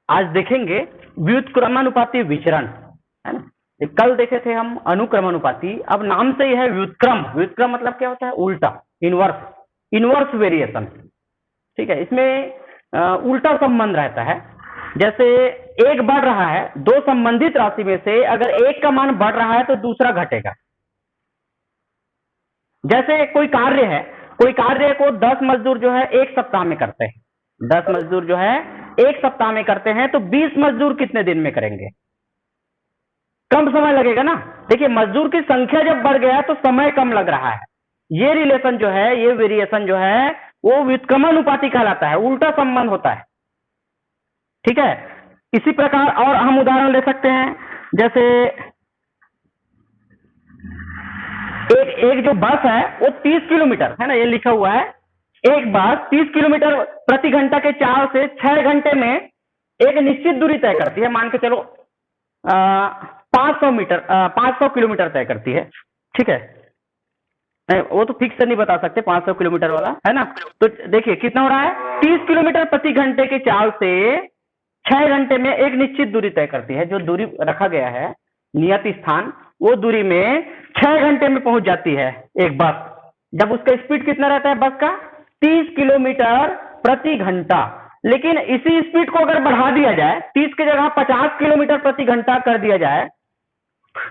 आज देखेंगे व्युत्क्रमानुपाती विचरण, है ना। कल देखे थे हम अनुक्रमानुपाती, अब नाम से ही है व्युत्क्रम। व्युत्क्रम मतलब क्या होता है? उल्टा, इनवर्स, इनवर्स वेरिएशन। ठीक है, इसमें उल्टा संबंध रहता है। जैसे एक बढ़ रहा है, दो संबंधित राशि में से अगर एक का मान बढ़ रहा है तो दूसरा घटेगा। जैसे कोई कार्य है, कोई कार्य को 10 मजदूर जो है एक सप्ताह में करते हैं, 10 मजदूर जो है एक सप्ताह में करते हैं, तो 20 मजदूर कितने दिन में करेंगे? कम समय लगेगा ना। देखिए, मजदूर की संख्या जब बढ़ गया तो समय कम लग रहा है। ये रिलेशन जो है, ये वेरिएशन जो है, वो व्युत्क्रमानुपाती कहलाता है, उल्टा संबंध होता है। ठीक है, इसी प्रकार और हम उदाहरण ले सकते हैं। जैसे एक जो बस है वो 30 किलोमीटर, है ना, ये लिखा हुआ है, एक बस 30 किलोमीटर प्रति घंटा के चाल से 6 घंटे में एक निश्चित दूरी तय करती है। मान के चलो 500 किलोमीटर तय करती है। ठीक है, वो तो फिक्स नहीं बता सकते 500 किलोमीटर वाला, है ना। तो देखिए कितना हो रहा है, 30 किलोमीटर प्रति घंटे के चाल से 6 घंटे में एक निश्चित दूरी तय करती है। जो दूरी रखा गया है, नियत स्थान, वो दूरी में 6 घंटे में पहुंच जाती है एक बस। जब उसका स्पीड कितना रहता है बस का? 30 किलोमीटर प्रति घंटा। लेकिन इसी स्पीड को अगर बढ़ा दिया जाए, 30 की जगह 50 किलोमीटर प्रति घंटा कर दिया जाए,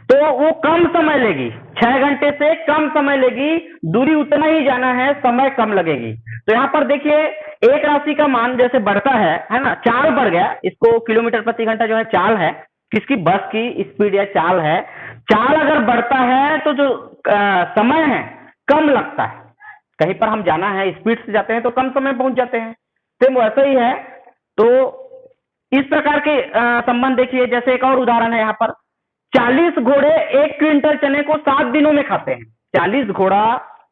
तो वो कम समय लेगी, 6 घंटे से कम समय लेगी, दूरी उतना ही जाना है, समय कम लगेगी। तो यहाँ पर देखिए, एक राशि का मान जैसे बढ़ता है ना, चाल बढ़ गया, इसको किलोमीटर प्रति घंटा जो है चाल है, किसकी? बस की स्पीड या चाल है। चाल अगर बढ़ता है तो जो समय है कम लगता है। कहीं पर हम जाना है, स्पीड से जाते हैं तो कम समय पहुंच जाते हैं, सेम वैसा ही है। तो इस प्रकार के संबंध देखिए। जैसे एक और उदाहरण है यहाँ पर, 40 घोड़े 1 क्विंटल चने को 7 दिनों में खाते हैं। 40 घोड़ा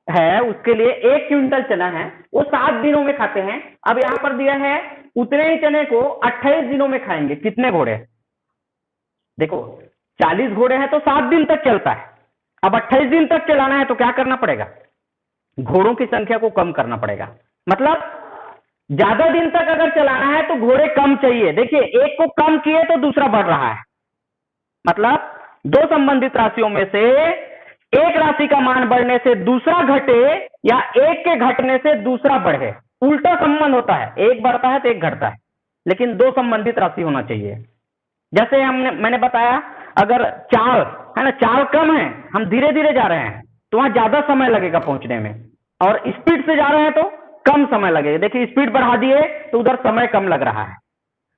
है, उसके लिए 1 क्विंटल चना है, वो 7 दिनों में खाते हैं। अब यहाँ पर दिया है उतने ही चने को 28 दिनों में खाएंगे। कितने घोड़े? देखो, 40 घोड़े हैं तो 7 दिन तक चलता है। अब 28 दिन तक चलाना है तो क्या करना पड़ेगा? घोड़ों की संख्या को कम करना पड़ेगा। मतलब ज्यादा दिन तक अगर चलाना है तो घोड़े कम चाहिए। देखिए, एक को कम किए तो दूसरा बढ़ रहा है। मतलब दो संबंधित राशियों में से एक राशि का मान बढ़ने से दूसरा घटे, या एक के घटने से दूसरा बढ़े, उल्टा संबंध होता है। एक बढ़ता है तो एक घटता है, लेकिन दो संबंधित राशि होना चाहिए। जैसे मैंने बताया, अगर चाल है ना, चाल कम है, हम धीरे धीरे जा रहे हैं तो वहां ज्यादा समय लगेगा पहुंचने में, और स्पीड से जा रहे हैं तो कम समय लगेगा। देखिए, स्पीड बढ़ा दिए तो उधर समय कम लग रहा है,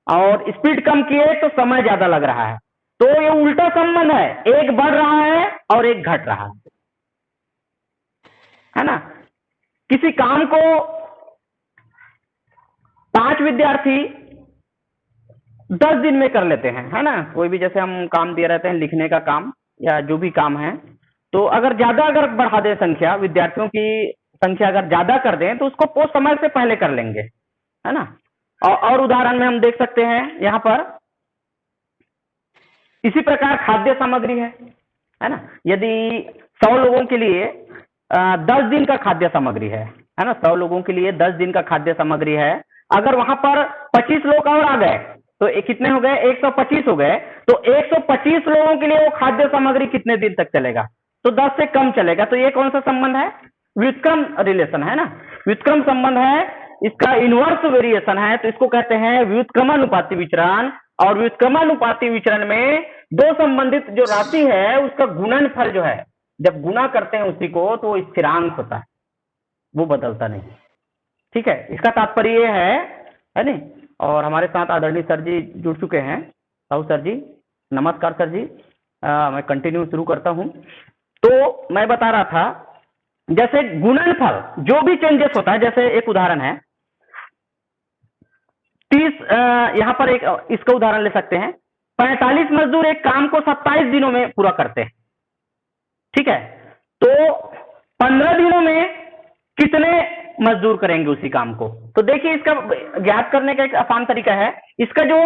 और स्पीड कम किए तो समय ज्यादा लग रहा है। तो ये उल्टा संबंध है, एक बढ़ रहा है और एक घट रहा है ना। किसी काम को 5 विद्यार्थी 10 दिन में कर लेते हैं, है ना। कोई भी जैसे हम काम दिए रहते हैं, लिखने का काम या जो भी काम है, तो अगर ज्यादा अगर बढ़ा दें संख्या, विद्यार्थियों की संख्या अगर ज्यादा कर दें तो उसको वो समय से पहले कर लेंगे, है ना। और उदाहरण में हम देख सकते हैं यहाँ पर, इसी प्रकार खाद्य सामग्री है ना। यदि 100 लोगों के लिए 10 दिन का खाद्य सामग्री है ना, 100 लोगों के लिए 10 दिन का खाद्य सामग्री है। अगर वहां पर 25 लोग और आ गए तो कितने हो गए? 125 हो गए। तो 125 लोगों के लिए वो खाद्य सामग्री कितने दिन तक चलेगा? तो 10 से कम चलेगा। तो ये कौन सा संबंध है? व्युत्क्रम रिलेशन, है ना। व्युत्क्रम संबंध है, इसका इनवर्स वेरिएशन है, तो इसको कहते हैं व्युत्क्रमानुपाती विचरण। और व्युत्क्रमानुपाती विचरण में दो संबंधित जो राशि है उसका गुणनफल जो है, जब गुणा करते हैं उसी को, तो वो स्थिरांक होता है, वो बदलता नहीं। ठीक है, इसका तात्पर्य ये है नहीं। और हमारे साथ आदरणीय सर जी जुड़ चुके हैं। साहू सर जी, नमस्कार सर जी। मैं कंटिन्यू शुरू करता हूं। तो मैं बता रहा था, जैसे गुणनफल जो भी चेंजेस होता है, जैसे एक उदाहरण है 30, यहां पर एक इसका उदाहरण ले सकते हैं, 45 मजदूर एक काम को 27 दिनों में पूरा करते हैं। ठीक है, तो 15 दिनों में कितने मजदूर करेंगे उसी काम को? तो देखिए, इसका ज्ञात करने का एक आसान तरीका है, इसका जो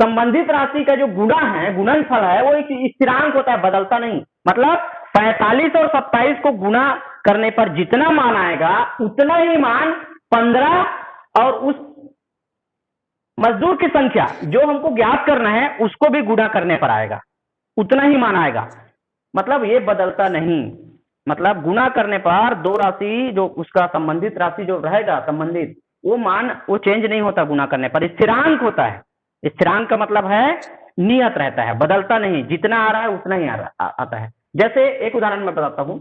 संबंधित राशि का जो गुणा है, गुणनफल है, वो एक स्थिरांक होता है, बदलता नहीं। मतलब 45 और 27 को गुणा करने पर जितना मान आएगा उतना ही मान 15 और उस मजदूर की संख्या जो हमको ज्ञात करना है उसको भी गुणा करने पर आएगा, उतना ही मान आएगा। मतलब ये बदलता नहीं, मतलब गुणा करने पर दो राशि जो उसका संबंधित राशि जो रहेगा संबंधित, वो मान वो चेंज नहीं होता, गुणा करने पर स्थिरांक होता है। स्थिरांक का मतलब है नियत रहता है, बदलता नहीं, जितना आ रहा है उतना ही आता है। जैसे एक उदाहरण मैं बताता हूं,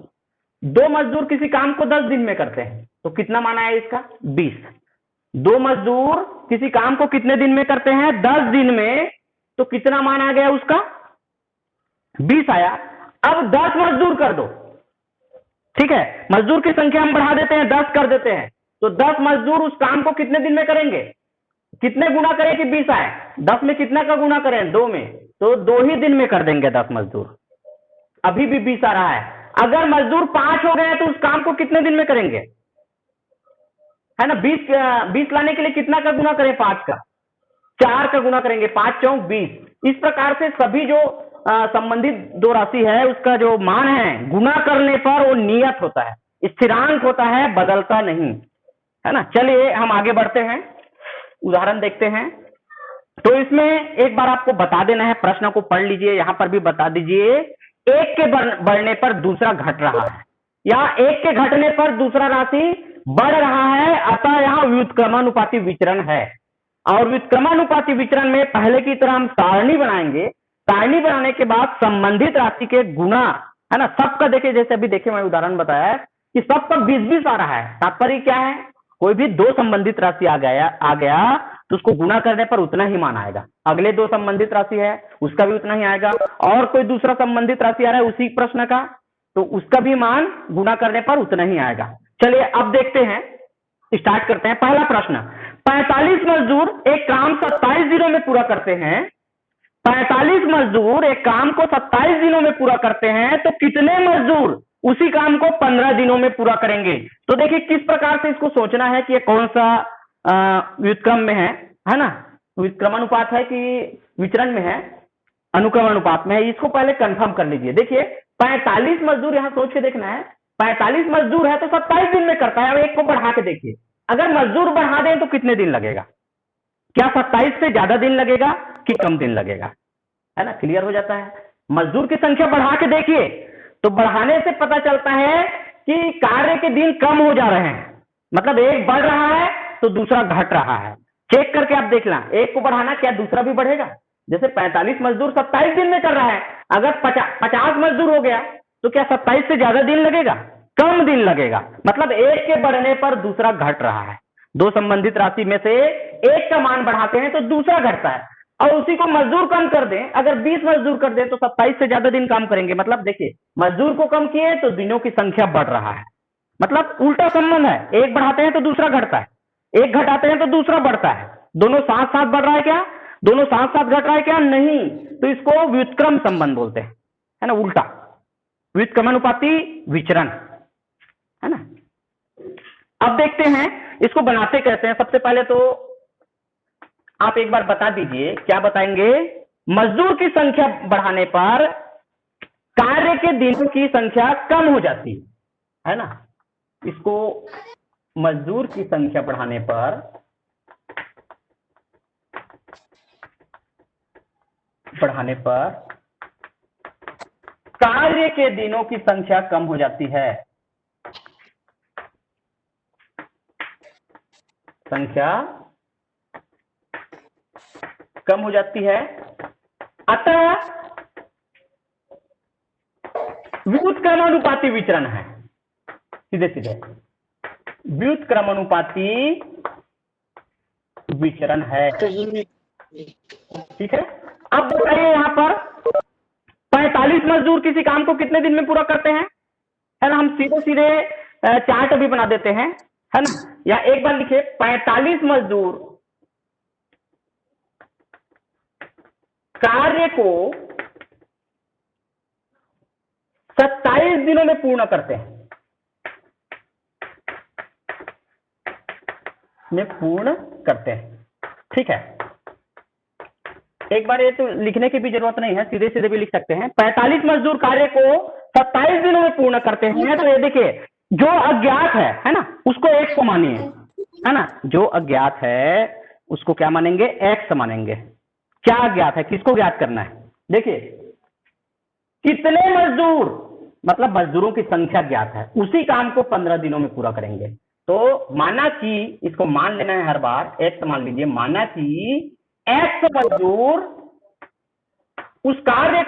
दो मजदूर किसी काम को 10 दिन में करते हैं तो कितना मान आया इसका 20। दो मजदूर किसी काम को कितने दिन में करते हैं 10 दिन में, तो कितना मान आ गया उसका 20 आया। अब 10 मजदूर कर दो, ठीक है, मजदूर की संख्या हम बढ़ा देते हैं 10 कर देते हैं, तो 10 मजदूर उस काम को कितने दिन में करेंगे, कितने गुना करें कि 20 आए, 10 में कितना का गुना करें 2 में, तो 2 ही दिन में कर देंगे 10 मजदूर, अभी भी 20 आ रहा है। अगर मजदूर 5 हो गए तो उस काम को कितने दिन में करेंगे, है ना, 20 लाने के लिए कितना का गुना करें 5 का, 4 का गुना करेंगे, 5 चौक 20। इस प्रकार से सभी जो संबंधित दो राशि है उसका जो मान है गुना करने पर वो नियत होता है, स्थिरांक होता है, बदलता नहीं, है ना। चलिए हम आगे बढ़ते हैं, उदाहरण देखते हैं। तो इसमें एक बार आपको बता देना है, प्रश्न को पढ़ लीजिए, यहां पर भी बता दीजिए, एक के बढ़ने पर दूसरा घट रहा है या एक के घटने पर दूसरा राशि बढ़ रहा है, अतः यहां व्युत्क्रमानुपाती विचरण है। और व्युत्क्रमानुपाती विचरण में पहले की तरह हम सारणी बनाएंगे, सारणी बनाने के बाद संबंधित राशि के गुणा, है ना, सबका देखिए, जैसे अभी देखिए मैं उदाहरण बताया कि सबका 20-20 आ रहा है, तात्पर्य क्या है, कोई भी दो संबंधित राशि आ गया तो उसको गुणा करने पर उतना ही मान आएगा, अगले दो संबंधित राशि है उसका भी उतना ही आएगा, और कोई दूसरा संबंधित राशि आ रहा है उसी प्रश्न का, तो उसका भी मान गुणा करने पर उतना ही आएगा। चलिए अब देखते हैं, स्टार्ट करते हैं। पहला प्रश्न, 45 मजदूर एक काम 27 दिनों में पूरा करते हैं, 45 मजदूर एक काम को 27 दिनों में पूरा करते हैं, तो कितने मजदूर उसी काम को 15 दिनों में पूरा करेंगे। तो देखिए किस प्रकार से इसको सोचना है कि ये कौन सा व्युत्क्रम में है ना, व्युत्क्रमानुपात है कि विचरण में है, अनुक्रमानुपात में है, इसको पहले कंफर्म कर लीजिए। देखिए 45 मजदूर यहां सोच के देखना है, 45 मजदूर है तो 27 दिन में करता है। अब एक को बढ़ा के देखिए, अगर मजदूर बढ़ा दें तो कितने दिन लगेगा, क्या 27 से ज्यादा दिन लगेगा कि कम दिन लगेगा, है ना, क्लियर हो जाता है। मजदूर की संख्या बढ़ा के देखिए तो बढ़ाने से पता चलता है कि कार्य के दिन कम हो जा रहे हैं, मतलब एक बढ़ रहा है तो दूसरा घट रहा है। चेक करके आप देखना, एक को बढ़ाना क्या दूसरा भी बढ़ेगा, जैसे 45 मजदूर 27 दिन में कर रहा है, अगर 50 मजदूर हो गया तो क्या 27 से ज्यादा दिन लगेगा, कम दिन लगेगा, मतलब एक के बढ़ने पर दूसरा घट रहा है। दो संबंधित राशि में से एक का मान बढ़ाते हैं तो दूसरा घटता है, और उसी को मजदूर कम कर दें, अगर 20 मजदूर कर दें तो 27 से ज्यादा दिन काम करेंगे, मतलब देखिए मजदूर को कम किए तो दिनों की संख्या बढ़ रहा है, मतलब उल्टा संबंध है, एक बढ़ाते हैं तो दूसरा घटता है, एक घटाते हैं तो दूसरा बढ़ता है, दोनों साथ साथ बढ़ रहा है क्या, दोनों साथ साथ घट रहा है क्या, नहीं, तो इसको व्युत्क्रम संबंध बोलते हैं, है ना, उल्टा व्युत्क्रमानुपाती विचरण, है ना। अब देखते हैं इसको बनाते कैसे हैं। सबसे पहले तो आप एक बार बता दीजिए, क्या बताएंगे, मजदूर की संख्या बढ़ाने पर कार्य के दिनों की संख्या कम हो जाती है ना, इसको मजदूर की संख्या बढ़ाने पर कार्य के दिनों की संख्या कम हो जाती है, संख्या कम हो जाती है, अतः व्युत्क्रमानुपाती विचरण है, सीधे सीधे व्युत्क्रमानुपाती विचरण है, ठीक है। अब बताइए यहां पर 45 मजदूर किसी काम को कितने दिन में पूरा करते हैं, है ना, हम सीधे सीधे चार्ट भी बना देते हैं, है ना, या एक बार लिखिए 45 मजदूर कार्य को 27 दिनों में पूर्ण करते हैं, ठीक है। एक बार ये तो लिखने की भी जरूरत नहीं है, सीधे सीधे भी लिख सकते हैं, 45 मजदूर कार्य को 27 दिनों में पूर्ण करते हैं, तो ये देखिए जो अज्ञात है ना, उसको एक को मानिए, है ना, जो अज्ञात है उसको क्या मानेंगे, एक्स मानेंगे। क्या ज्ञात है, किसको ज्ञात करना है, देखिए कितने मजदूर, मतलब मजदूरों की संख्या ज्ञात है, उसी काम को 15 दिनों में पूरा करेंगे। तो माना कि, इसको मान लेना है हर बार, एक्स मान लीजिए, माना कि एक्स मजदूर उस कार्य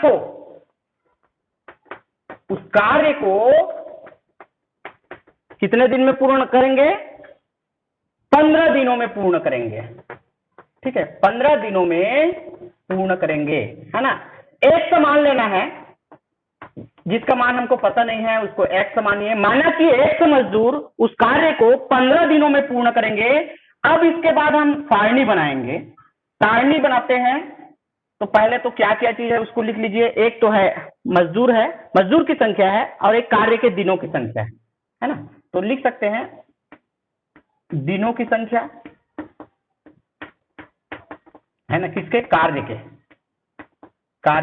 को कितने दिन में पूर्ण करेंगे, 15 दिनों में पूर्ण करेंगे। ठीक है, 15 दिनों में पूर्ण करेंगे, है ना। एक्स मान लेना है, जिसका मान हमको पता नहीं है उसको एक्स मानिए। माना कि एक्स मजदूर उस कार्य को 15 दिनों में पूर्ण करेंगे। अब इसके बाद हम सारणी बनाएंगे। सारणी बनाते हैं तो पहले तो क्या क्या चीज है उसको लिख लीजिए। एक तो है मजदूर, है मजदूर की संख्या है, और एक कार्य के दिनों की संख्या है ना। तो लिख सकते हैं दिनों की संख्या, है ना, किसके, कार्य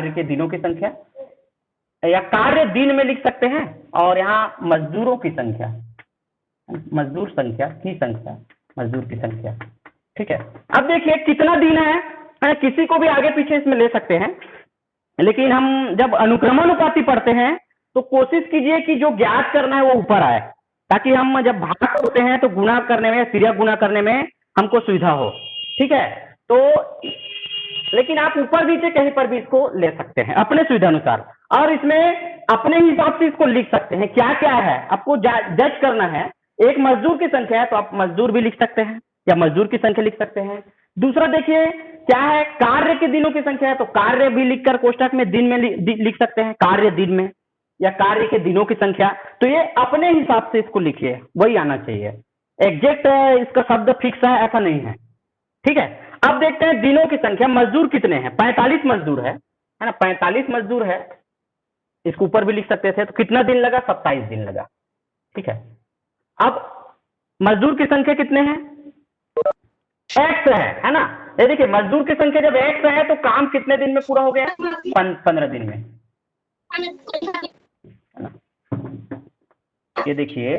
के दिनों की संख्या, या कार्य दिन में लिख सकते हैं, और यहाँ मजदूरों की संख्या, मजदूर की संख्या। ठीक है, अब देखिए कितना दिन है, किसी को भी आगे पीछे इसमें ले सकते हैं, लेकिन हम जब अनुक्रमानुपाती पढ़ते हैं तो कोशिश कीजिए कि जो ज्ञात करना है वो ऊपर आए, ताकि हम जब भाग करते हैं तो गुणा करने में, तिर्यक गुणा करने में हमको सुविधा हो। ठीक है, तो लेकिन आप ऊपर नीचे कहीं पर भी इसको ले सकते हैं अपने सुविधा अनुसार, और इसमें अपने हिसाब से इसको लिख सकते हैं। क्या क्या है आपको जज करना है। एक मजदूर की संख्या है तो आप मजदूर भी लिख सकते हैं, या मजदूर की संख्या लिख सकते हैं। दूसरा देखिए क्या है, कार्य के दिनों की संख्या है तो कार्य भी लिखकर कोष्टक में दिन में लिख सकते हैं, कार्य दिन में, या कार्य के दिनों की संख्या। तो ये अपने हिसाब से इसको लिखिए, वही आना चाहिए। एग्जैक्ट इसका शब्द फिक्स है ऐसा नहीं है। ठीक है, अब देखते हैं दिनों की संख्या। मजदूर कितने हैं, 45 मजदूर है ना, 45 मजदूर है। इसको ऊपर भी लिख सकते थे, तो कितना दिन लगा, 27 दिन लगा। ठीक है, अब मजदूर की संख्या कितने हैं, एक्स है ना। ये देखिए मजदूर की संख्या जब एक्स है तो काम कितने दिन में पूरा हो गया, 15 दिन में, है ना। ये देखिए,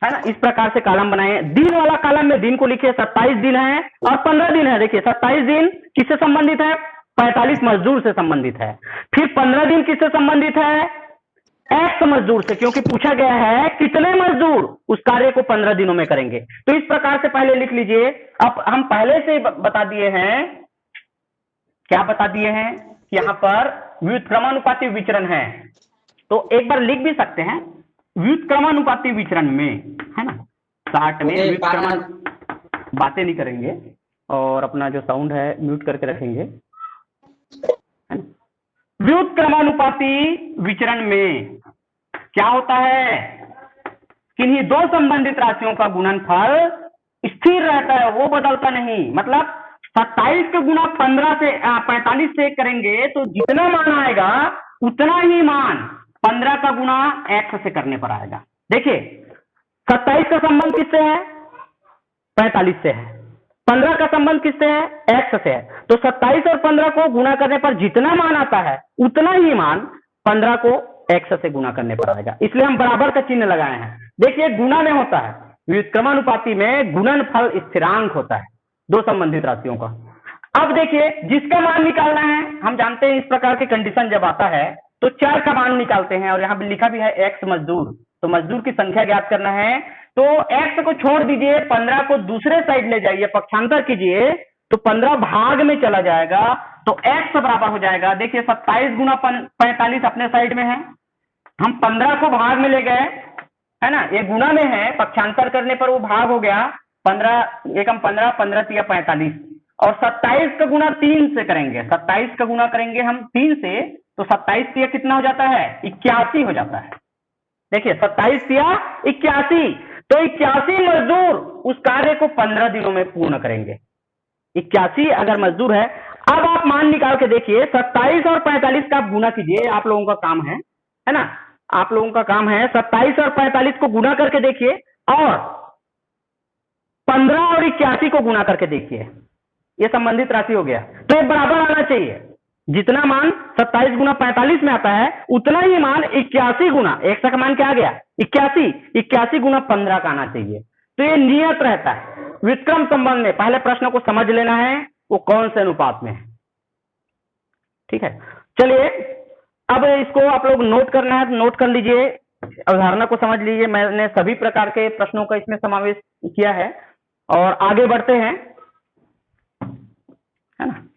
है ना, इस प्रकार से कॉलम बनाए। दिन वाला कॉलम में दिन को लिखिए, 27 दिन है और 15 दिन है। देखिए 27 दिन किससे संबंधित है, 45 मजदूर से संबंधित है। फिर 15 दिन किससे संबंधित है, एक्स मजदूर से, क्योंकि पूछा गया है कितने मजदूर उस कार्य को 15 दिनों में करेंगे। तो इस प्रकार से पहले लिख लीजिए। अब हम पहले से बता दिए हैं, क्या बता दिए हैं कि यहाँ पर व्युत्क्रमानुपाती विचरण है। तो एक बार लिख भी सकते हैं व्युत्क्रमानुपाती विचरण में, है ना। चार्ट में व्युत्क्रमान, बातें नहीं करेंगे और अपना जो साउंड है म्यूट करके रखेंगे। व्युत्क्रमानुपाती विचरण में क्या होता है, किन्हीं दो संबंधित राशियों का गुणनफल स्थिर रहता है, वो बदलता नहीं। मतलब 27 का गुणा 15 से 45 से करेंगे तो जितना मान आएगा उतना ही मान 15 का गुणा एक्स से करने पर आएगा। देखिए 27 का संबंध किससे है, 45 से है। 15 का संबंध किससे है, एक्स से है। तो 27 और 15 को गुणा करने पर जितना मान आता है उतना ही मान 15 को एक्स से गुणा करने पर आएगा। इसलिए हम बराबर का चिन्ह लगाए हैं। देखिए गुणा में होता है, व्युत्क्रमानुपाती में गुणनफल स्थिरांक होता है दो संबंधित राशियों का। अब देखिए जिसका मान निकालना है, हम जानते हैं इस प्रकार के कंडीशन जब आता है तो चर का मान निकालते हैं, और यहाँ पे लिखा भी है एक्स मजदूर, तो मजदूर की संख्या ज्ञात करना है। तो एक्स को छोड़ दीजिए, 15 को दूसरे साइड ले जाइए, पक्षांतर कीजिए, तो 15 भाग में चला जाएगा, तो एक्स बराबर हो जाएगा। देखिए 27 गुना 45 अपने साइड में है, हम 15 को भाग में ले गए, है ना, ये गुना में है, पक्षांतर करने पर वो भाग हो गया। 15 एकम 15, 15 तिया 45, और 27 का गुना 3 से करेंगे, 27 का गुना करेंगे हम 3 से, तो 27 तिया कितना हो जाता है, 81 हो जाता है। देखिए 27 तिया 81, तो 81 मजदूर उस कार्य को 15 दिनों में पूर्ण करेंगे। 81 अगर मजदूर है। अब आप मान निकाल के देखिए, 27 और 45 का आप गुना कीजिए, आप लोगों का काम है ना, आप लोगों का काम है 27 और 45 को गुना करके देखिए, और 15 और 81 को गुना करके देखिए, ये संबंधित राशि हो गया। तो ये बराबर आना चाहिए, जितना मान 27 गुना 45 में आता है उतना ही मान 81 गुना, एक का मान क्या आ गया 81, 81 गुना 15 का आना चाहिए। तो ये नियत रहता है, व्युत्क्रम संबंध में पहले प्रश्न को समझ लेना है वो कौन से अनुपात में है। ठीक है, चलिए अब इसको आप लोग नोट करना है तो नोट कर लीजिए, अवधारणा को समझ लीजिए। मैंने सभी प्रकार के प्रश्नों का इसमें समावेश किया है और आगे बढ़ते हैं, है ना।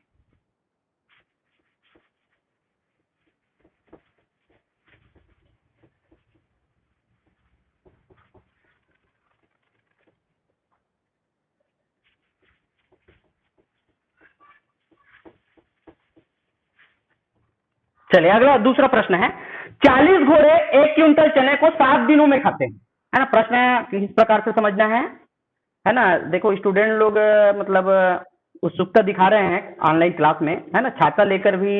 चलिए अगला दूसरा प्रश्न है, 40 घोड़े 1 क्विंटल चने को 7 दिनों में खाते हैं, है ना। प्रश्न किस प्रकार से समझना है ना। देखो स्टूडेंट लोग मतलब उत्सुकता दिखा रहे हैं ऑनलाइन क्लास में, है ना। छाता लेकर भी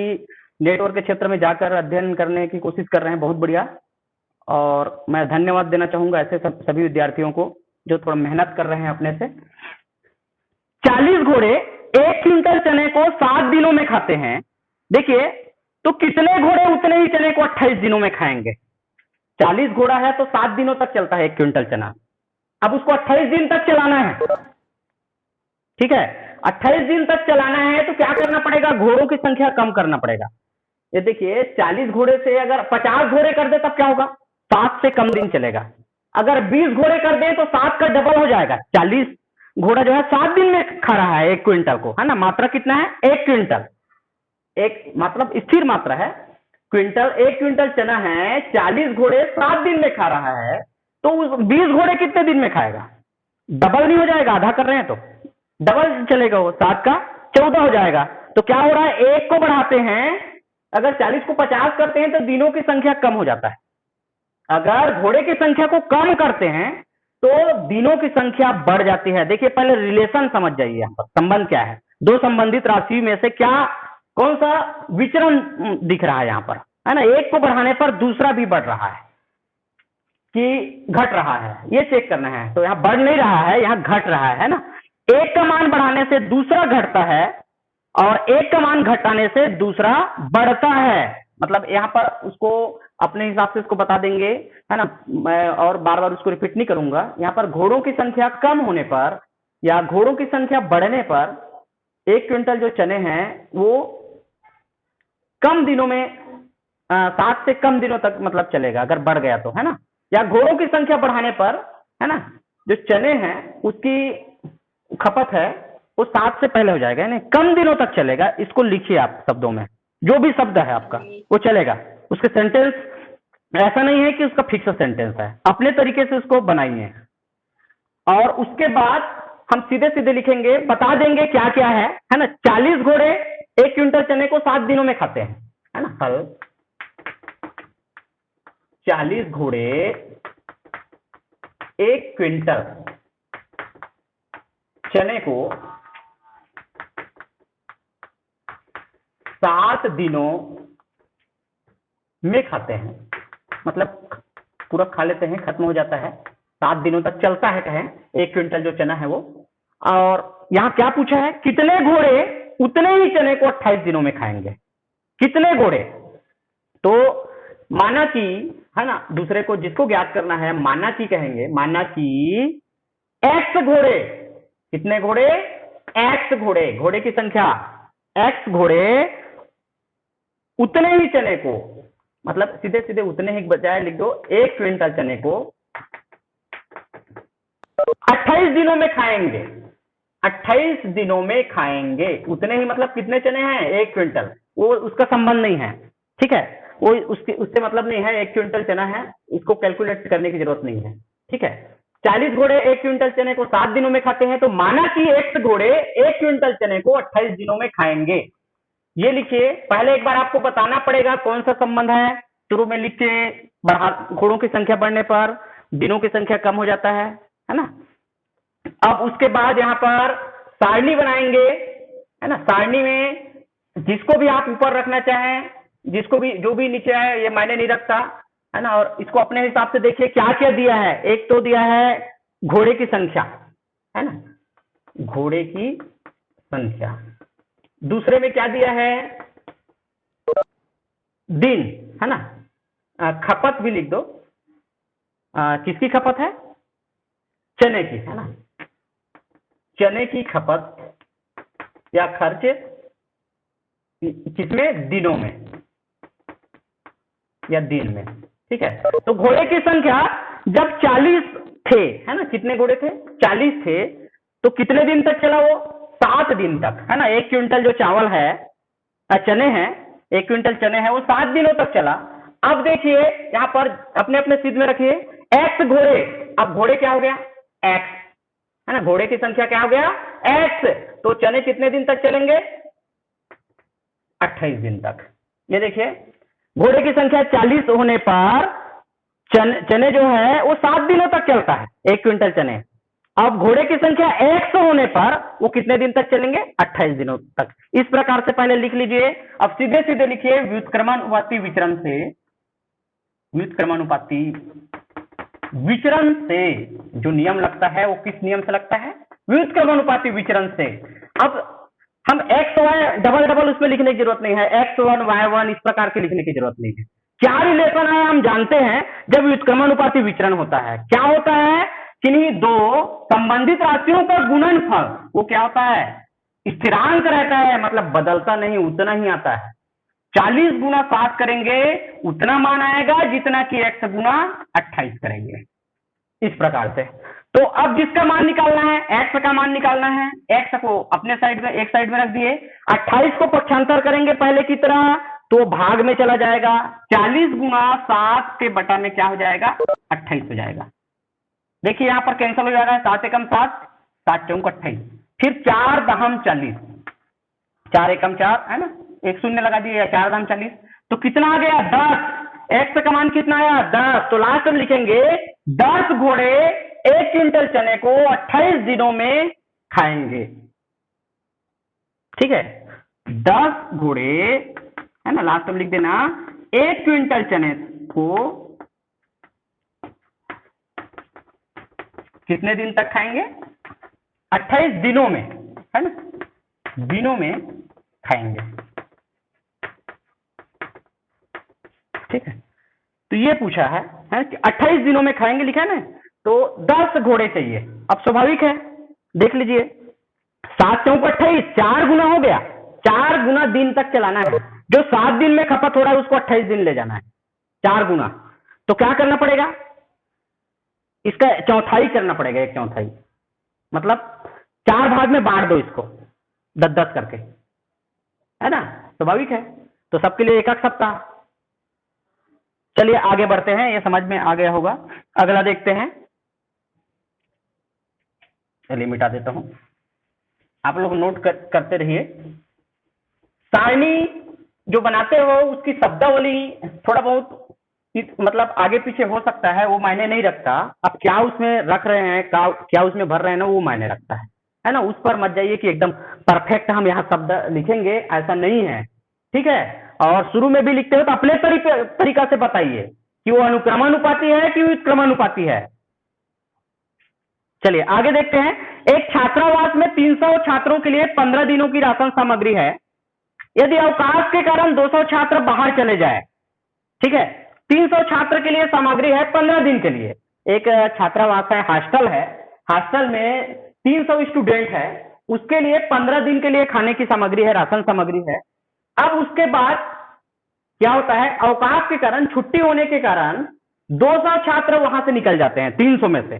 नेटवर्क के क्षेत्र में जाकर अध्ययन करने की कोशिश कर रहे हैं, बहुत बढ़िया। और मैं धन्यवाद देना चाहूंगा ऐसे सभी विद्यार्थियों को जो थोड़ा मेहनत कर रहे हैं अपने से। 40 घोड़े 1 क्विंटल चने को 7 दिनों में खाते हैं। देखिए तो कितने घोड़े उतने ही चने को 28 दिनों में खाएंगे। 40 घोड़ा है तो 7 दिनों तक चलता है 1 क्विंटल चना। अब उसको 28 दिन तक चलाना है, ठीक है। 28 दिन तक चलाना है तो क्या करना पड़ेगा, घोड़ों की संख्या कम करना पड़ेगा। ये देखिए 40 घोड़े से अगर 50 घोड़े कर दे तब क्या होगा, 7 से कम दिन चलेगा। अगर 20 घोड़े कर दे तो 7 का डबल हो जाएगा। 40 घोड़ा जो है 7 दिन में खा रहा है 1 क्विंटल को, है ना। मात्रा कितना है, 1 क्विंटल। एक मतलब स्थिर मात्रा है क्विंटल। 1 क्विंटल चना है, 40 घोड़े 7 दिन में खा रहा है, तो 20 घोड़े कितने दिन में खाएगा, डबल नहीं हो जाएगा। आधा कर रहे हैं तो डबल चलेगा, वो 7 का 14 हो जाएगा। तो क्या हो रहा है, 1 को बढ़ाते हैं, अगर 40 को 50 करते हैं तो दिनों की संख्या कम हो जाता है। अगर घोड़े की संख्या को कम करते हैं तो दिनों की संख्या बढ़ जाती है। देखिए पहले रिलेशन समझ जाइए, यहाँ पर संबंध क्या है। दो संबंधित राशि में से क्या कौन सा विचरण दिख रहा है यहाँ पर, है ना। एक को बढ़ाने पर दूसरा भी बढ़ रहा है कि घट रहा है, ये चेक करना है। तो यहाँ बढ़ नहीं रहा है, यहाँ घट रहा है ना। एक का मान बढ़ाने से दूसरा घटता है और एक का मान घटाने से दूसरा बढ़ता है। मतलब यहाँ पर उसको अपने हिसाब से इसको बता देंगे, है ना। मैं और बार बार उसको रिपीट नहीं करूंगा। यहाँ पर घोड़ों की संख्या कम होने पर या घोड़ों की संख्या बढ़ने पर 1 क्विंटल जो चने हैं वो कम दिनों में 7 से कम दिनों तक मतलब चलेगा अगर बढ़ गया तो, है ना। या घोड़ों की संख्या बढ़ाने पर, है ना, जो चने हैं उसकी खपत है वो 7 से पहले हो जाएगा, यानी कम दिनों तक चलेगा। इसको लिखिए आप शब्दों में, जो भी शब्द है आपका वो चलेगा। उसके सेंटेंस ऐसा नहीं है कि उसका फिक्स सेंटेंस है, अपने तरीके से उसको बनाइए। और उसके बाद हम सीधे सीधे लिखेंगे, बता देंगे क्या क्या है ना। 40 घोड़े 1 क्विंटल चने को 7 दिनों में खाते हैं, है ना। हल 40 घोड़े 1 क्विंटल चने को 7 दिनों में खाते हैं। मतलब पूरा खा लेते हैं, खत्म हो जाता है, 7 दिनों तक चलता है, कहें 1 क्विंटल जो चना है वो। और यहां क्या पूछा है, कितने घोड़े उतने ही चने को 28 दिनों में खाएंगे। कितने घोड़े, तो माना कि, है ना, दूसरे को जिसको ज्ञात करना है माना कि कहेंगे, माना कि x घोड़े, कितने घोड़े, x घोड़े, घोड़े की संख्या x घोड़े उतने ही चने को, मतलब सीधे सीधे उतने ही बजाय लिख दो, 1 क्विंटल चने को 28 दिनों में खाएंगे। 28 दिनों में खाएंगे, उतने ही मतलब कितने चने हैं, 1 क्विंटल, वो उसका संबंध नहीं है, ठीक है। वो उससे मतलब नहीं है, 1 क्विंटल चना है, इसको कैलकुलेट करने की जरूरत नहीं है, ठीक है। 40 घोड़े 1 क्विंटल चने को 7 दिनों में खाते हैं, तो माना कि x घोड़े 1 क्विंटल चने को 28 दिनों में खाएंगे। ये लिखिए। पहले एक बार आपको बताना पड़ेगा कौन सा संबंध है, शुरू में लिख के, घोड़ों की संख्या बढ़ने पर दिनों की संख्या कम हो जाता है ना। अब उसके बाद यहाँ पर सारणी बनाएंगे, है ना। सारणी में जिसको भी आप ऊपर रखना चाहें, जिसको भी, जो भी नीचे है ये मायने नहीं रखता, है ना। और इसको अपने हिसाब से देखिए क्या क्या दिया है। एक तो दिया है घोड़े की संख्या, है ना, घोड़े की संख्या। दूसरे में क्या दिया है, दिन, है ना। खपत भी लिख दो, किसकी खपत है, चने की, है ना। चने की खपत या खर्च किसमें, दिनों में या दिन में। ठीक है, तो घोड़े की संख्या जब 40 थे, है ना, कितने घोड़े थे, 40 थे, तो कितने दिन तक चला वो, 7 दिन तक, है ना। 1 क्विंटल जो चावल है, चने हैं, 1 क्विंटल चने हैं, वो 7 दिनों तक चला। अब देखिए यहाँ पर अपने अपने सिद्ध में रखिए, एक्स घोड़े, अब घोड़े क्या हो गया, एक्स, है ना, घोड़े की संख्या क्या हो गया, एक्स, तो चने कितने दिन तक चलेंगे, 28 दिन तक। ये देखिए घोड़े की संख्या 40 होने पर चने जो है वो 7 दिनों तक चलता है, 1 क्विंटल चने। अब घोड़े की संख्या 100 होने पर वो कितने दिन तक चलेंगे, 28 दिनों तक। इस प्रकार से पहले लिख लीजिए। अब सीधे सीधे लिखिए, व्युत्क्रमानुपाती विचरण से, व्युत्क्रमानुपाती विचरण से जो नियम लगता है वो किस नियम से लगता है, व्युत्क्रमानुपाती विचरण से। अब हम एक्स वाई डबल डबल उसमें लिखने की जरूरत नहीं है, x1 y1 इस प्रकार के लिखने की जरूरत नहीं है। क्या रिलेशन है हम जानते हैं, जब व्युत्क्रमानुपाती विचरण होता है क्या होता है, किन्हीं दो संबंधित राशियों का गुणनफल, वो क्या होता है, स्थिरांक रहता है, मतलब बदलता नहीं, उतना ही आता है। 40 गुना 7 करेंगे उतना मान आएगा जितना कि x गुना 28 करेंगे, इस प्रकार से। तो अब जिसका मान निकालना है, x का मान निकालना है, x को अपने साइड में, एक साइड में रख दिए, 28 को पक्षांतर करेंगे पहले की तरह, तो भाग में चला जाएगा, 40 गुना 7 के बटा में क्या हो जाएगा, 28 हो जाएगा। देखिए यहां पर कैंसिल हो जाएगा, 7 एकम 7, 7 चौक 28, फिर 4 दहम 40, 4 एकम 4, है ना, एक शून्य लगा दिए, 4 दहम 40, तो कितना आ गया, 10। एक्स का मान कितना आया, 10, तो लास्ट में लिखेंगे 10 घोड़े 1 क्विंटल चने को 28 दिनों में खाएंगे। ठीक है, 10 घोड़े, है ना, लास्ट में लिख देना, 1 क्विंटल चने को कितने दिन तक खाएंगे, 28 दिनों में, है ना, दिनों में खाएंगे। ठीक है, तो ये पूछा है कि 28 दिनों में खाएंगे, लिखा है ना, तो 10 घोड़े चाहिए। अब स्वाभाविक है, देख लीजिए, 7 चौक 28, 4 गुना हो गया, 4 गुना दिन तक चलाना है, जो 7 दिन में खपत हो रहा है उसको 28 दिन ले जाना है, 4 गुना। तो क्या करना पड़ेगा, इसका चौथाई करना पड़ेगा, 1/4, मतलब 4 भाग में बांट दो इसको, 10-10 करके, है ना, स्वाभाविक है। तो सबके लिए 1 सप्ताह। चलिए आगे बढ़ते हैं, ये समझ में आ गया होगा। अगला देखते हैं, चलिए मिटा देता हूं, आप लोग नोट करते रहिए। सारणी जो बनाते हो उसकी शब्दावली थोड़ा बहुत मतलब आगे पीछे हो सकता है, वो मायने नहीं रखता। अब क्या उसमें रख रहे हैं, क्या उसमें भर रहे हैं ना, वो मायने रखता है ना। उस पर मत जाइए कि एकदम परफेक्ट हम यहाँ शब्द लिखेंगे, ऐसा नहीं है। ठीक है, और शुरू में भी लिखते हो तो अपने तरीका से बताइए कि वो अनुक्रमानुपाती है कि व्युत्क्रमानुपाती है। चलिए आगे देखते हैं। एक छात्रावास में 300 छात्रों के लिए 15 दिनों की राशन सामग्री है। यदि अवकाश के कारण 200 छात्र बाहर चले जाए, ठीक है, 300 छात्र के लिए सामग्री है 15 दिन के लिए। एक छात्रावास है, हॉस्टल है, हॉस्टल में 300 स्टूडेंट है, उसके लिए 15 दिन के लिए खाने की सामग्री है, राशन सामग्री है। अब उसके बाद क्या होता है, अवकाश के कारण, छुट्टी होने के कारण 200 छात्र वहां से निकल जाते हैं। 300 में से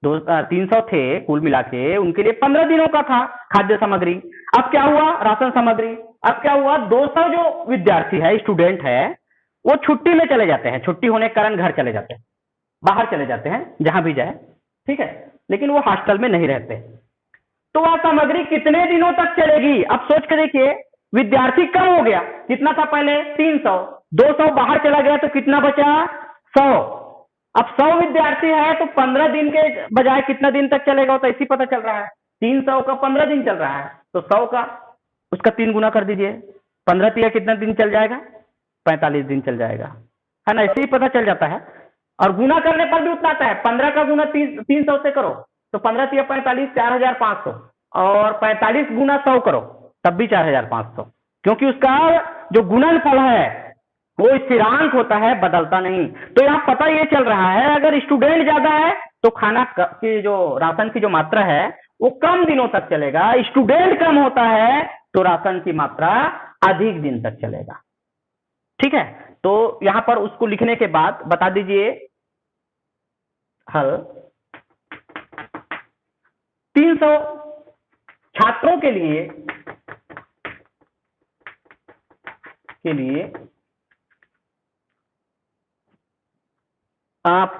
300 थे कुल मिला के, उनके लिए 15 दिनों का था खाद्य सामग्री। अब क्या हुआ, राशन सामग्री। अब क्या हुआ, 200 जो विद्यार्थी है, स्टूडेंट है, वो छुट्टी में चले जाते हैं, छुट्टी होने के कारण घर चले जाते हैं, बाहर चले जाते हैं, जहां भी जाए। ठीक है, लेकिन वो हॉस्टल में नहीं रहते। तो वह सामग्री कितने दिनों तक चलेगी। अब सोच के देखिए, विद्यार्थी कम हो गया, कितना था पहले 300, 200 बाहर चला गया तो कितना बचा 100। अब 100 विद्यार्थी है तो 15 दिन के बजाय कितना दिन तक चलेगा, तो ऐसी पता चल रहा है 300 का 15 दिन चल रहा है, तो 100 का उसका 3 गुना कर दीजिए, 15 तिया कितना दिन चल जाएगा, 45 दिन चल जाएगा, है ना। ऐसे ही पता चल जाता है। और गुना करने पर भी उतना आता है, 15 का गुना 300 से करो तो 15 तिया 45, 4500, और 45 गुना 100 करो तब भी 4500, क्योंकि उसका जो गुणनफल है वो स्थिरांक होता है, बदलता नहीं। तो यहाँ पता ये चल रहा है, अगर स्टूडेंट ज्यादा है तो खाना की जो राशन की जो मात्रा है वो कम दिनों तक चलेगा। स्टूडेंट कम होता है तो राशन की मात्रा अधिक दिन तक चलेगा। ठीक है, तो यहां पर उसको लिखने के बाद बता दीजिए हल। 300 छात्रों के लिए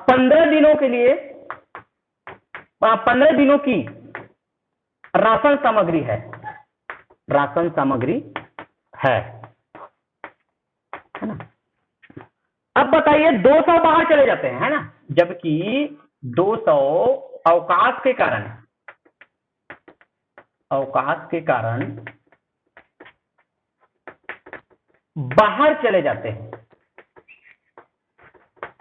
15 दिनों के लिए 15 दिनों की राशन सामग्री है, राशन सामग्री है ना। अब बताइए 200 बाहर चले जाते हैं, है ना, जबकि 200 अवकाश के कारण बाहर चले जाते हैं।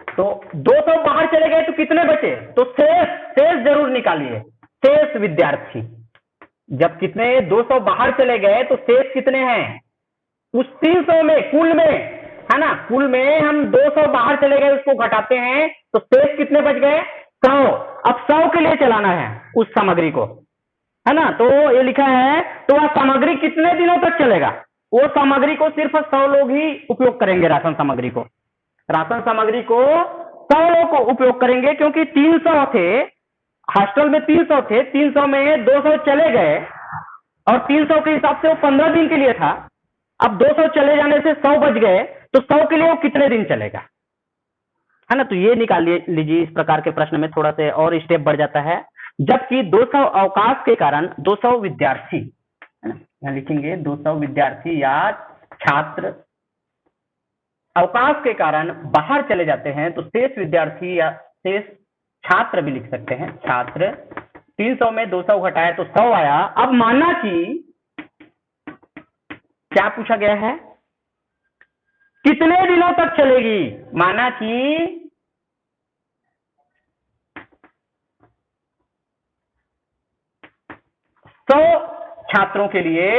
तो 200 बाहर चले गए तो कितने बचे? तो शेष जरूर निकालिए, शेष विद्यार्थी। जब कितने 200 बाहर चले गए तो शेष कितने हैं उस 300 में, कुल में, है ना। कुल में हम 200 बाहर चले गए उसको घटाते हैं तो शेष कितने बच गए? 100। अब 100 के लिए चलाना है उस सामग्री को, है ना। तो ये लिखा है, तो वह सामग्री कितने दिनों तक चलेगा? वो सामग्री को सिर्फ 100 लोग ही उपयोग करेंगे। राशन सामग्री को 100 लोग को उपयोग करेंगे, क्योंकि 300 थे हॉस्टल में, 300 थे, 300 में 200 चले गए और 300 के हिसाब से वो 15 दिन के लिए था। अब 200 चले जाने से 100 बच गए, तो 100 के लिए वो कितने दिन चलेगा, है ना। तो ये निकाल लीजिए। इस प्रकार के प्रश्न में थोड़ा सा और स्टेप बढ़ जाता है। जबकि 200 अवकाश के कारण 200 विद्यार्थी, है ना, यहाँ लिखेंगे 200 विद्यार्थी या छात्र अवकाश के कारण बाहर चले जाते हैं, तो शेष विद्यार्थी या शेष छात्र भी लिख सकते हैं, छात्र। 300 में 200 घटाए तो 100 आया। अब माना कि क्या पूछा गया है, कितने दिनों तक चलेगी? माना कि 100 छात्रों के लिए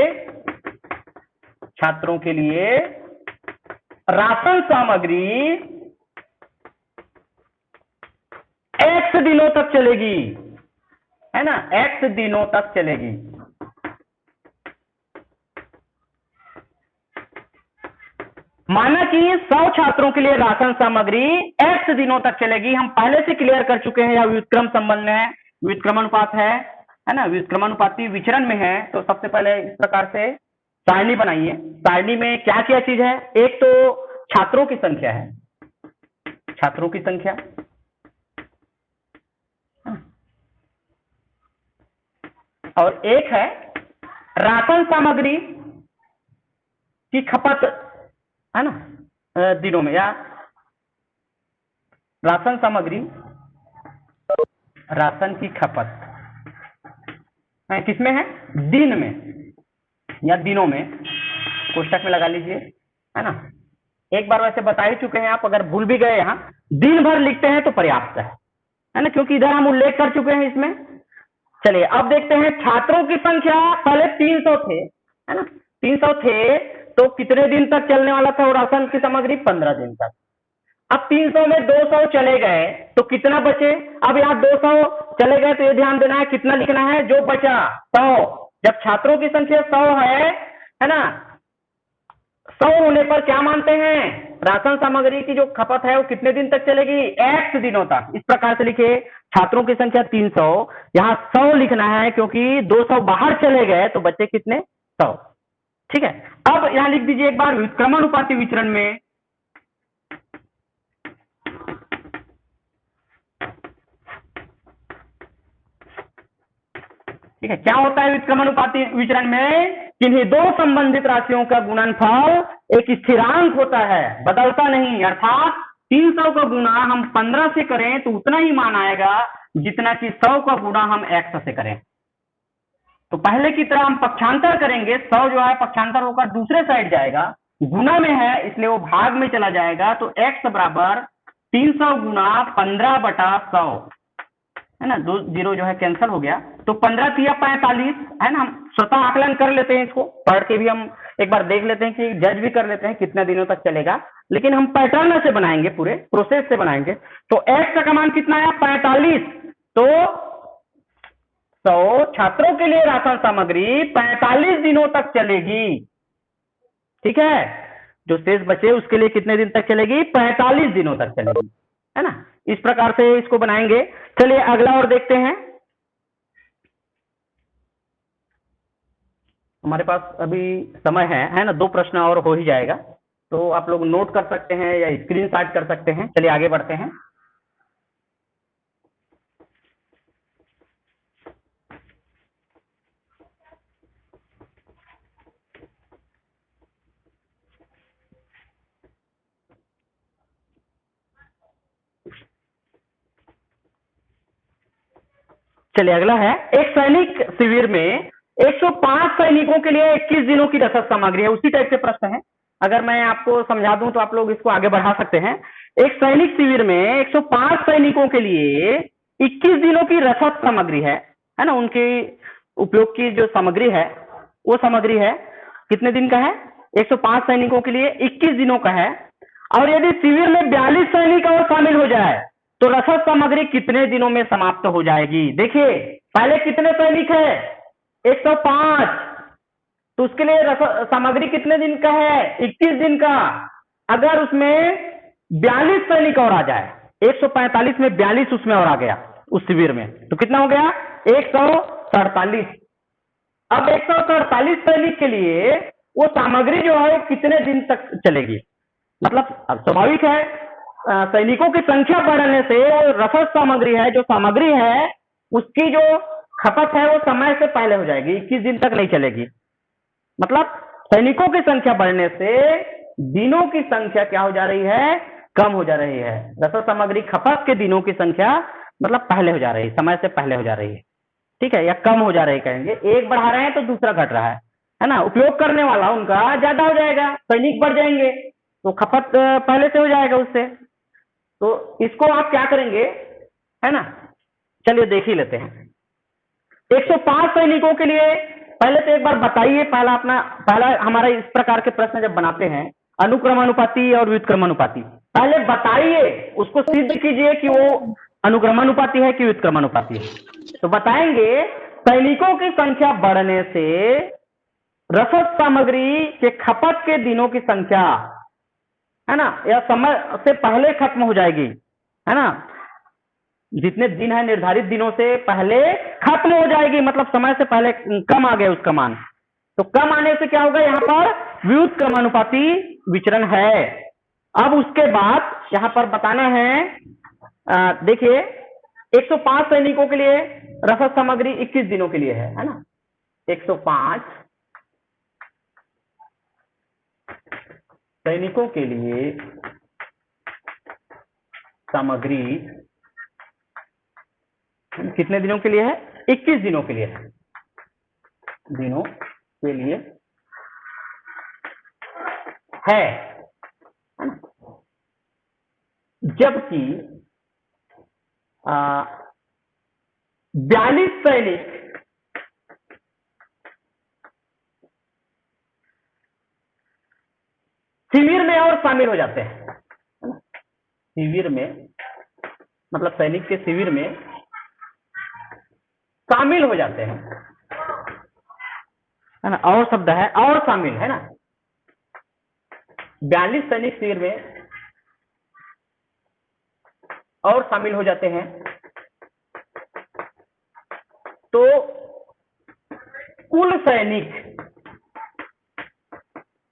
राशन सामग्री X दिनों तक चलेगी, है ना, X दिनों तक चलेगी। माना कि 100 छात्रों के लिए राशन सामग्री X दिनों तक चलेगी। हम पहले से क्लियर कर चुके हैं, या व्युत्क्रम संबंध है, व्युत्क्रमानुपात है ना, व्युत्क्रमानुपाती विचरण में है। तो सबसे पहले इस प्रकार से सारणी बनाइए। सारणी में क्या क्या चीज है? एक तो छात्रों की संख्या है, छात्रों की संख्या, और एक है राशन सामग्री की खपत, है ना, दिनों में, या राशन सामग्री, राशन की खपत किसमें है? दिन में या दिनों में, कोष्टक में लगा लीजिए, है ना। एक बार वैसे बता ही चुके हैं आप, अगर भूल भी गए यहाँ दिन भर लिखते हैं तो पर्याप्त है ना, क्योंकि इधर हम उल्लेख कर चुके हैं इसमें। चलिए अब देखते हैं छात्रों की संख्या। पहले 300 थे, है ना, 300 थे तो कितने दिन तक चलने वाला था वो राशन की सामग्री? 15 दिन तक। अब 300 में 200 चले गए तो कितना बचे? अब यहाँ 200 चले गए तो ये ध्यान देना है कितना लिखना है, जो बचा 100। जब छात्रों की संख्या 100 है ना, 100 होने पर क्या मानते हैं? राशन सामग्री की जो खपत है वो कितने दिन तक चलेगी? X दिनों तक। इस प्रकार से लिखे, छात्रों की संख्या 300, यहाँ 100 लिखना है क्योंकि 200 बाहर चले गए तो बचे कितने? 100। ठीक है, अब यहाँ लिख दीजिए एक बार व्युत्क्रमानुपाती विचरण में, ठीक है, क्या होता है व्युत्क्रमानुपाती विचरण में? किन्हीं दो संबंधित राशियों का गुणनफल एक स्थिरांक होता है, बदलता नहीं। अर्थात 300 का गुणा हम 15 से करें तो उतना ही मान आएगा जितना कि 100 का गुणा हम X से करें। तो पहले की तरह हम पक्षांतर करेंगे, 100 जो है पक्षांतर होकर दूसरे साइड जाएगा, गुना में है इसलिए वो भाग में चला जाएगा। तो X बराबर 300 गुना 15/100, है ना, 2 जीरो जो है कैंसिल हो गया, तो 15 तिया 45, है ना। हम स्वतः आकलन कर लेते हैं, इसको पढ़ के भी हम एक बार देख लेते हैं कि जज भी कर लेते हैं कितने दिनों तक चलेगा, लेकिन हम पैटर्न से बनाएंगे, पूरे प्रोसेस से बनाएंगे। तो X का मान कितना है? 45। तो 100 छात्रों के लिए राशन सामग्री 45 दिनों तक चलेगी। ठीक है, जो शेष बचे उसके लिए कितने दिन तक चलेगी? 45 दिनों तक चलेगी, है ना। इस प्रकार से इसको बनाएंगे। चलिए अगला और देखते हैं। हमारे पास अभी समय है ना, 2 प्रश्न और हो ही जाएगा, तो आप लोग नोट कर सकते हैं या स्क्रीनशॉट कर सकते हैं। चलिए आगे बढ़ते हैं। चलिए अगला है, एक सैनिक शिविर में 105 सैनिकों के लिए 21 दिनों की रसद सामग्री है। उसी टाइप के प्रश्न है। अगर मैं आपको समझा दूं तो आप लोग इसको आगे बढ़ा सकते हैं। एक सैनिक शिविर में 105 सैनिकों के लिए 21 दिनों की रसद सामग्री है ना। उनकी उपयोग की जो सामग्री है वो सामग्री है, कितने दिन का है? 105 सैनिकों के लिए 21 दिनों का है। और यदि शिविर में 42 सैनिक और शामिल हो जाए तो रसद सामग्री कितने दिनों में समाप्त हो जाएगी? देखिए पहले कितने सैनिक है? 105, तो उसके लिए रसद सामग्री कितने दिन का है? 21 दिन का। अगर उसमें 42 सैनिक और आ जाए, 145 में 42 उसमें और आ गया उस शिविर में, तो कितना हो गया? 147। अब 147 सैनिक के लिए वो सामग्री जो है कितने दिन तक चलेगी? मतलब अब स्वाभाविक है, सैनिकों की संख्या बढ़ने से रसद सामग्री है, जो सामग्री है उसकी जो खपत है वो समय से पहले हो जाएगी, 21 दिन तक नहीं चलेगी। मतलब सैनिकों की संख्या बढ़ने से दिनों की संख्या क्या हो जा रही है? कम हो जा रही है। रसद सामग्री खपत के दिनों की संख्या मतलब पहले हो जा रही है, समय से पहले हो जा रही है। ठीक है, या कम हो जा रही है कहेंगे। एक बढ़ा रहे हैं तो दूसरा घट रहा है ना। उपयोग करने वाला उनका ज्यादा हो जाएगा, सैनिक बढ़ जाएंगे तो खपत पहले से हो जाएगा उससे। तो इसको आप क्या करेंगे, है ना। चलिए देख ही लेते हैं। 105 सैनिकों के लिए पहले तो एक बार बताइए, पहला हमारा इस प्रकार के प्रश्न जब बनाते हैं अनुक्रमानुपाती और व्युत्क्रमानुपाती, पहले बताइए, उसको सिद्ध कीजिए कि वो अनुक्रमानुपाती है कि व्युत्क्रमानुपाती है। तो बताएंगे सैनिकों की संख्या बढ़ने से रसद सामग्री के खपत के दिनों की संख्या, है ना, या समय से पहले खत्म हो जाएगी, है ना। जितने दिन है निर्धारित दिनों से पहले खत्म हो जाएगी, मतलब समय से पहले कम आ गया उसका मान। तो कम आने से क्या होगा? यहाँ पर व्युत्क्रमानुपाती विचरण है। अब उसके बाद यहाँ पर बताना है, देखिए 105 सैनिकों के लिए रसद सामग्री 21 दिनों के लिए है ना। 105 सैनिकों के लिए सामग्री कितने दिनों के लिए है? 21 दिनों के लिए है। दिनों के लिए है ना। जबकि 42 सैनिक शिविर में और शामिल हो जाते हैं, है ना। शिविर में मतलब सैनिक के शिविर में शामिल हो जाते हैं, है ना। और शब्द है और शामिल, है ना। 42 सैनिक शिविर में और शामिल हो जाते हैं, तो कुल सैनिक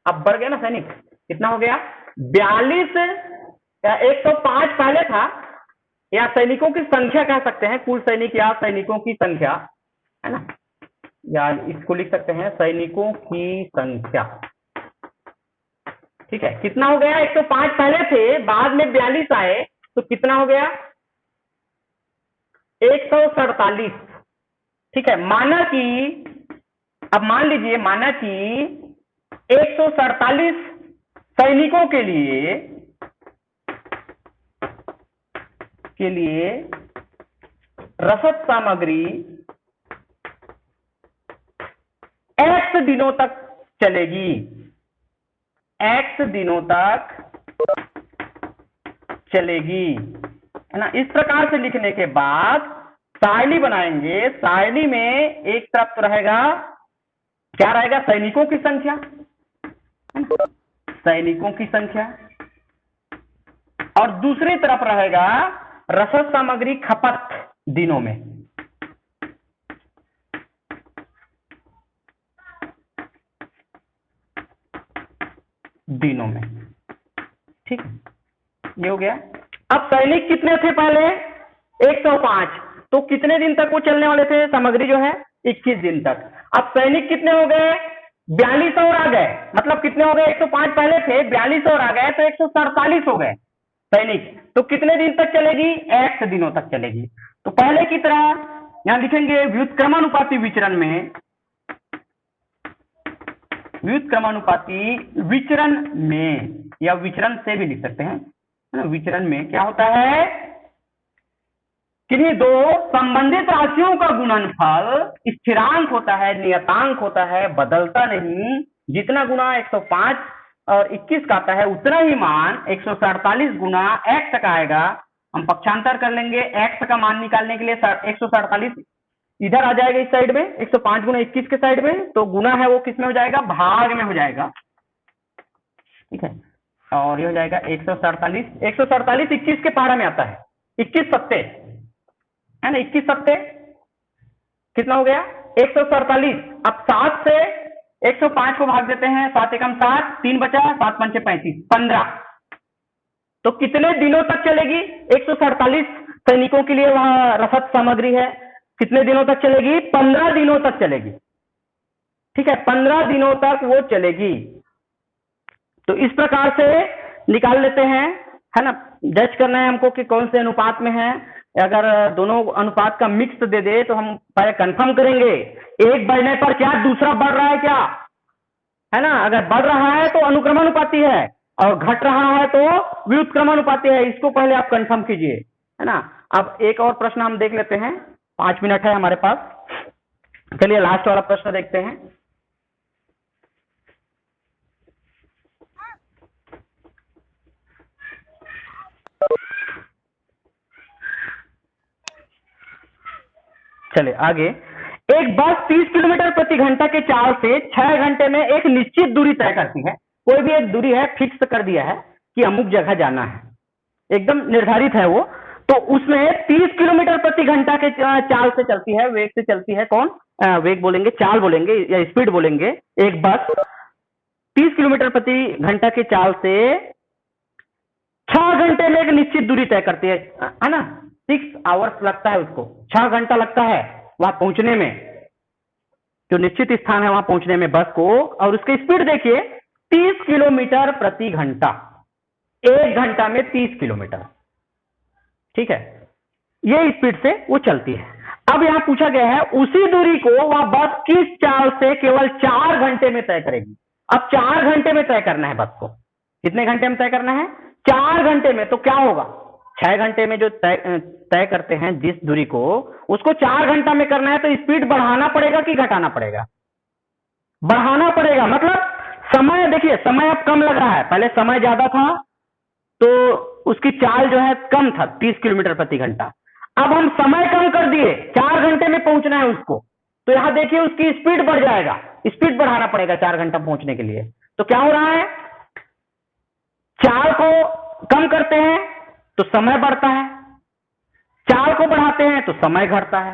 अब बढ़ गया ना। सैनिक कितना हो गया? 42 या 105 पहले था, या सैनिकों की संख्या कह सकते हैं, कुल सैनिक या सैनिकों की संख्या, है ना। या इसको लिख सकते हैं सैनिकों की संख्या। ठीक है, कितना हो गया? 105 पहले थे, बाद में 42 आए, तो कितना हो गया? 147। ठीक है, माना कि अब मान लीजिए, माना कि 147 सैनिकों के लिए रसद सामग्री x दिनों तक चलेगी, x दिनों तक चलेगी, है ना। इस प्रकार से लिखने के बाद सारणी बनाएंगे। सारणी में एक तरफ तो रहेगा, क्या रहेगा, सैनिकों की संख्या, है ना, सैनिकों की संख्या, और दूसरी तरफ रहेगा रसद सामग्री खपत दिनों में। दिनों में, ठीक है, ये हो गया। अब सैनिक कितने थे पहले, 105, तो कितने दिन तक वो चलने वाले थे, सामग्री जो है 21 दिन तक। अब सैनिक कितने हो गए, 42 और आ गए, मतलब कितने हो गए, 105 पहले थे, 42 और आ गए तो 147 हो गए सैनिक। तो कितने दिन तक चलेगी, x दिनों तक चलेगी। तो पहले की तरह यहां लिखेंगे व्युत्क्रमानुपाती विचरण में, व्युत्क्रमानुपाती विचरण में, या विचरण से भी लिख सकते हैं, है ना, विचरण में क्या होता है, किन्हीं दो संबंधित राशियों का गुणनफल स्थिरांक होता है, नियतांक होता है, बदलता नहीं। जितना गुना 105 और 21 का आता है उतना ही मान 147 गुना x का आएगा। हम पक्षांतर कर लेंगे, x का मान निकालने के लिए 147 इधर आ जाएगा इस साइड में, 105 गुना 21 के साइड में, तो गुना है वो किस में हो जाएगा, भाग में हो जाएगा, ठीक है। और ये हो जाएगा 147, 147 21 के पहाड़ा में आता है, 21 सत्ते, है ना, 21 सत्ते कितना हो गया, 147। अब 7 से 105 को भाग देते हैं, 7 एकम 7, 3 बचा, 7 पंचे 35, 15। तो कितने दिनों तक चलेगी, 147 सैनिकों के लिए वहां रसद सामग्री है, कितने दिनों तक चलेगी, 15 दिनों तक चलेगी, ठीक है, 15 दिनों तक वो चलेगी। तो इस प्रकार से निकाल लेते हैं, है ना। जज करना है हमको कि कौन से अनुपात में है। अगर दोनों अनुपात का मिक्स दे दे तो हम पहले कंफर्म करेंगे, एक बढ़ने पर क्या दूसरा बढ़ रहा है क्या, है ना। अगर बढ़ रहा है तो अनुक्रमानुपाती है, और घट रहा है तो व्युत्क्रमानुपाती है। इसको पहले आप कंफर्म कीजिए, है ना। अब एक और प्रश्न हम देख लेते हैं, 5 मिनट है हमारे पास। चलिए लास्ट वाला प्रश्न देखते हैं। चलिए आगे, एक बस 30 किलोमीटर प्रति घंटा के चाल से 6 घंटे में एक निश्चित दूरी तय करती है। कोई भी एक दूरी है, फिक्स कर दिया है कि अमुक जगह जाना है, एकदम निर्धारित है वो। तो उसमें 30 किलोमीटर प्रति घंटा के चाल से चलती है, वेग से चलती है। कौन वेग बोलेंगे, चाल बोलेंगे या स्पीड बोलेंगे। एक बस 30 किलोमीटर प्रति घंटा के चाल से 6 घंटे में एक निश्चित दूरी तय करती है ना। 6 आवर्स लगता है उसको, 6 घंटा लगता है वहां पहुंचने में, जो निश्चित स्थान है वहां पहुंचने में बस को। और उसकी स्पीड देखिए 30 किलोमीटर प्रति घंटा, 1 घंटा में 30 किलोमीटर, ठीक है, ये स्पीड से वो चलती है। अब यहां पूछा गया है उसी दूरी को वह बस किस चाल से केवल 4 घंटे में तय करेगी। अब 4 घंटे में तय करना है बस को, कितने घंटे में तय करना है, 4 घंटे में। तो क्या होगा, 6 घंटे में जो तय करते हैं जिस दूरी को, उसको 4 घंटा में करना है तो स्पीड बढ़ाना पड़ेगा कि घटाना पड़ेगा, बढ़ाना पड़ेगा। मतलब समय देखिए, समय अब कम लग रहा है, पहले समय ज्यादा था तो उसकी चाल जो है कम था, 30 किलोमीटर प्रति घंटा। अब हम समय कम कर दिए, 4 घंटे में पहुंचना है उसको, तो यहां देखिए उसकी स्पीड बढ़ जाएगा, स्पीड बढ़ाना पड़ेगा 4 घंटा पहुंचने के लिए। तो क्या हो रहा है, चाल को कम करते हैं तो समय बढ़ता है, चाल को बढ़ाते हैं तो समय घटता है।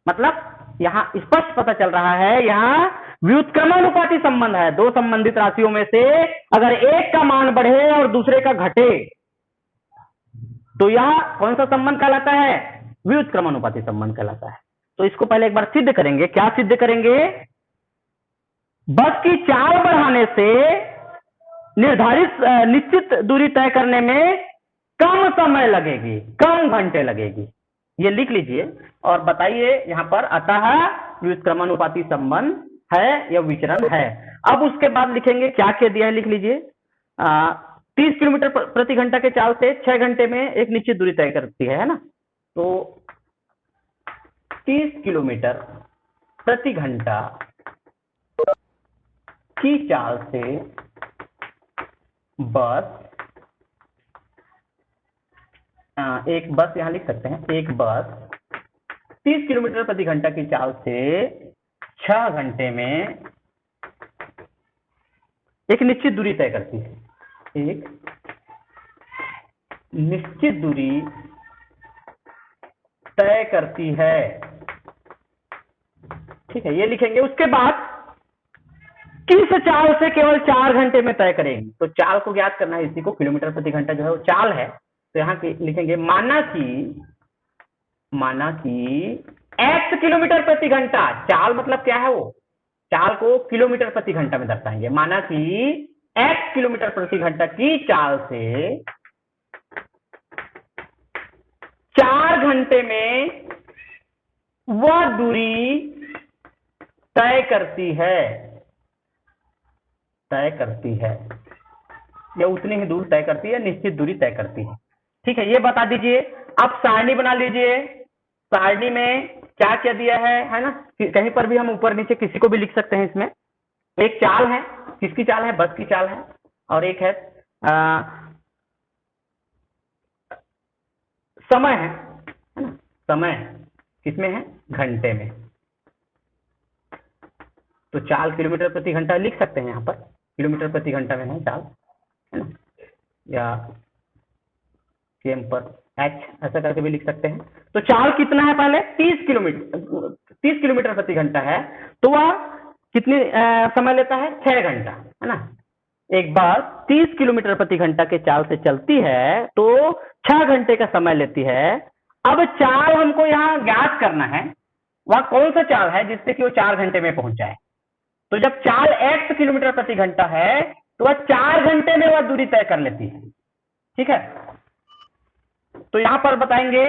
मतलब यहां स्पष्ट पता चल रहा है, यहां व्युत्क्रमानुपाती संबंध है। दो संबंधित राशियों में से अगर एक का मान बढ़े और दूसरे का घटे तो यह कौन सा संबंध कहलाता है, व्युत्क्रमानुपाती संबंध कहलाता है। तो इसको पहले एक बार सिद्ध करेंगे। क्या सिद्ध करेंगे, बस की चाल बढ़ाने से निर्धारित निश्चित दूरी तय करने में कम समय लगेगी, कम घंटे लगेगी। ये लिख लीजिए और बताइए यहां पर अतः व्युत्क्रमानुपाती संबंध है या विचरण है। अब उसके बाद लिखेंगे क्या क्या दिया है, लिख लीजिए। 30 किलोमीटर प्रति घंटा के चाल से 6 घंटे में एक निश्चित दूरी तय करती है ना। तो 30 किलोमीटर प्रति घंटा की चाल से बस, एक बस यहां लिख सकते हैं, एक बस 30 किलोमीटर प्रति घंटा की चाल से 6 घंटे में एक निश्चित दूरी तय करती है। एक निश्चित दूरी तय करती है। ठीक है, ये लिखेंगे। उसके बाद किस चाल से केवल 4 घंटे में तय करेंगे, तो चाल को ज्ञात करना है, इसी को किलोमीटर प्रति घंटा जो है वो चाल है। तो यहाँ लिखेंगे माना कि x किलोमीटर प्रति घंटा, चाल मतलब क्या है, वो चाल को किलोमीटर प्रति घंटा में दर्शाएंगे। माना कि x किलोमीटर प्रति घंटा की चाल से 4 घंटे में वह दूरी तय करती है या उतनी ही दूर तय करती है, निश्चित दूरी तय करती है। ठीक है, ये बता दीजिए। अब सारणी बना लीजिए। सारणी में क्या क्या दिया है ना, कहीं पर भी हम ऊपर नीचे किसी को भी लिख सकते हैं। इसमें एक चाल है, किसकी चाल है, बस की चाल है, और एक है समय है ना, समय किसमें है, घंटे में। तो चाल किलोमीटर प्रति घंटा लिख सकते हैं, यहाँ पर किलोमीटर प्रति घंटा में है चाल, है ना, या केम पर एच ऐसा करके भी लिख सकते हैं। तो चाल कितना है, पहले 30 किलोमीटर प्रति घंटा है, तो वह कितनी समय लेता है, 6 घंटा, है ना। एक बार 30 किलोमीटर प्रति घंटा के चाल से चलती है तो 6 घंटे का समय लेती है। अब चाल हमको यहाँ ज्ञात करना है, वह कौन सा चाल है जिससे कि वो 4 घंटे में पहुंच जाए। तो जब चाल x किलोमीटर प्रति घंटा है तो वह 4 घंटे में वह दूरी तय कर लेती है। ठीक है, तो यहां पर बताएंगे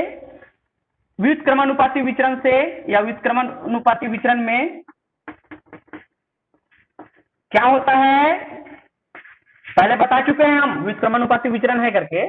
व्युत्क्रमानुपाती विचरण से या व्युत्क्रमानुपाती विचरण में क्या होता है, पहले बता चुके हैं हम व्युत्क्रमानुपाती विचरण है करके।